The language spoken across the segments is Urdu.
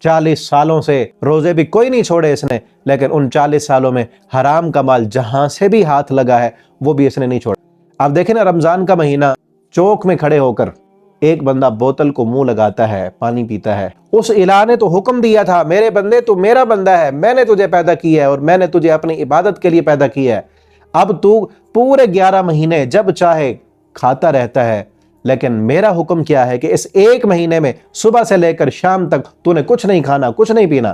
40 سالوں سے روزے بھی کوئی نہیں چھوڑے اس نے، لیکن ان 40 سالوں میں حرام کا مال جہاں سے بھی ہاتھ لگا ہے وہ بھی اس نے نہیں چھوڑا۔ آپ دیکھیں نا، رمضان کا مہینہ، چوک میں کھڑے ہو کر ایک بندہ بوتل کو منہ لگاتا ہے، پانی پیتا ہے۔ اس الہ نے تو حکم دیا تھا، میرے بندے تو میرا بندہ ہے، میں نے تجھے پیدا کیا ہے اور میں نے تجھے اپنی عبادت کے لیے پیدا کیا ہے۔ اب تو پورے 11 مہینے جب چاہے کھاتا رہتا ہے، لیکن میرا حکم کیا ہے کہ اس ایک مہینے میں صبح سے لے کر شام تک تو نے کچھ نہیں کھانا، کچھ نہیں پینا،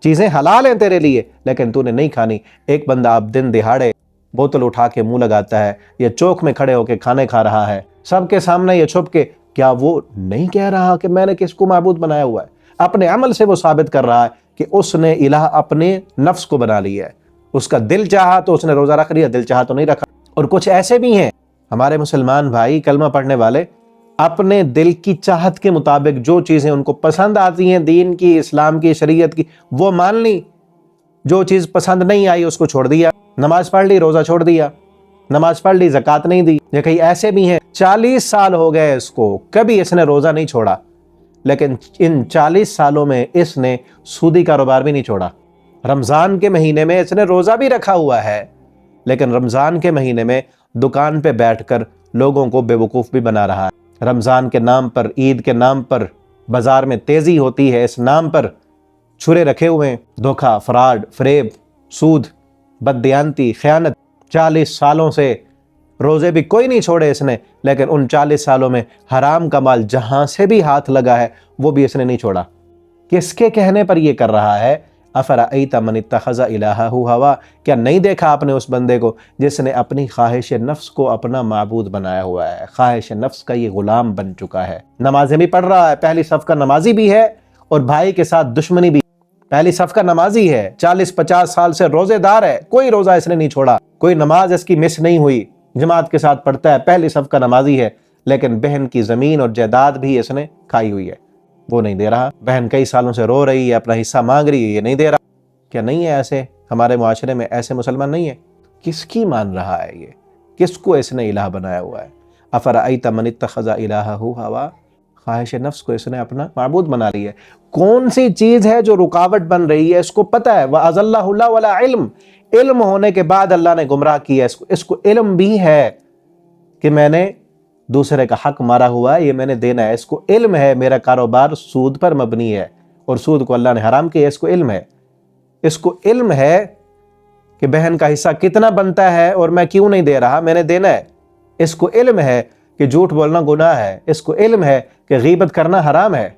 چیزیں حلال ہیں تیرے لیے لیکن تو نے نہیں کھانی۔ ایک بندہ اب دن دہاڑے بوتل اٹھا کے منہ لگاتا ہے، یا چوک میں کھڑے ہو کے کھانے کھا رہا ہے سب کے سامنے یہ چھپ کے، کیا وہ نہیں کہہ رہا کہ میں نے کس کو معبود بنایا ہوا ہے؟ اپنے عمل سے وہ ثابت کر رہا ہے کہ اس نے الہ اپنے نفس کو بنا لیا ہے۔ اس کا دل چاہا تو اس نے روزہ رکھ لیا، دل چاہا تو نہیں رکھا۔ اور کچھ ایسے بھی ہیں ہمارے مسلمان بھائی، کلمہ پڑھنے والے، اپنے دل کی چاہت کے مطابق جو چیزیں ان کو پسند آتی ہیں، دین کی، اسلام کی، شریعت کی، وہ مان لی۔ جو چیز پسند نہیں آئی اس کو چھوڑ دیا، نماز پڑھ لی، روزہ چھوڑ دیا، نماز پڑھ لی، زکوٰۃ نہیں دی۔ یہ کئی ایسے بھی ہیں 40 سال ہو گئے اس کو، کبھی اس نے روزہ نہیں چھوڑا، لیکن ان 40 سالوں میں اس نے سودی کاروبار بھی نہیں چھوڑا۔ رمضان کے مہینے میں اس نے روزہ بھی رکھا ہوا ہے، لیکن رمضان کے مہینے میں دکان پہ بیٹھ کر لوگوں کو بے وقوف بھی بنا رہا ہے۔ رمضان کے نام پر، عید کے نام پر بازار میں تیزی ہوتی ہے، اس نام پر چھرے رکھے ہوئے ہیں، دھوکہ، فراڈ، فریب، سود، بددیانتی، خیانت۔ 40 سالوں سے روزے بھی کوئی نہیں چھوڑے اس نے، لیکن ان 40 سالوں میں حرام کا مال جہاں سے بھی ہاتھ لگا ہے وہ بھی اس نے نہیں چھوڑا۔ کس کے کہنے پر یہ کر رہا ہے؟ افرأیت من اتخذ الہہ ہوا، کیا نہیں دیکھا آپ نے اس بندے کو جس نے اپنی خواہش نفس کو اپنا معبود بنایا ہوا ہے، خواہش نفس کا یہ غلام بن چکا ہے۔ نمازیں بھی پڑھ رہا ہے، پہلی صف کا نمازی بھی ہے اور بھائی کے ساتھ دشمنی بھی، پہلی صف کا نمازی ہے، 40-50 سال سے روزے دار ہے، کوئی روزہ اس نے نہیں چھوڑا، کوئی نماز اس کی مس نہیں ہوئی، جماعت کے ساتھ پڑھتا ہے، پہلی صف کا نمازی ہے، لیکن بہن کی زمین اور جائیداد بھی اس نے کھائی ہوئی ہے، وہ نہیں دے رہا۔ بہن کئی سالوں سے رو رہی ہے، اپنا حصہ مانگ رہی ہے، یہ نہیں دے رہا۔ کیا نہیں ہے ایسے ہمارے معاشرے میں؟ ایسے مسلمان نہیں ہے؟ کس کی مان رہا ہے یہ؟ کس کو اس نے الہ بنایا ہوا ہے؟ افرأیت من اتخذ الہہ ہوا، خواہش نفس کو اس نے اپنا معبود بنا لی ہے۔ کون سی چیز ہے جو رکاوٹ بن رہی ہے اس کو پتہ ہے۔ وَأَضَلَّهُ اللَّهُ وَلَا علم، علم ہونے کے بعد اللہ نے گمراہ کیا اس کو علم بھی ہے کہ میں نے دوسرے کا حق مارا ہوا ہے، یہ میں نے دینا ہے، اس کو علم ہے میرا کاروبار سود پر مبنی ہے اور سود کو اللہ نے حرام کیا، اس کو علم ہے۔ اس کو علم ہے کہ بہن کا حصہ کتنا بنتا ہے اور میں کیوں نہیں دے رہا، میں نے دینا ہے۔ اس کو علم ہے کہ جھوٹ بولنا گناہ ہے، اس کو علم ہے کہ غیبت کرنا حرام ہے۔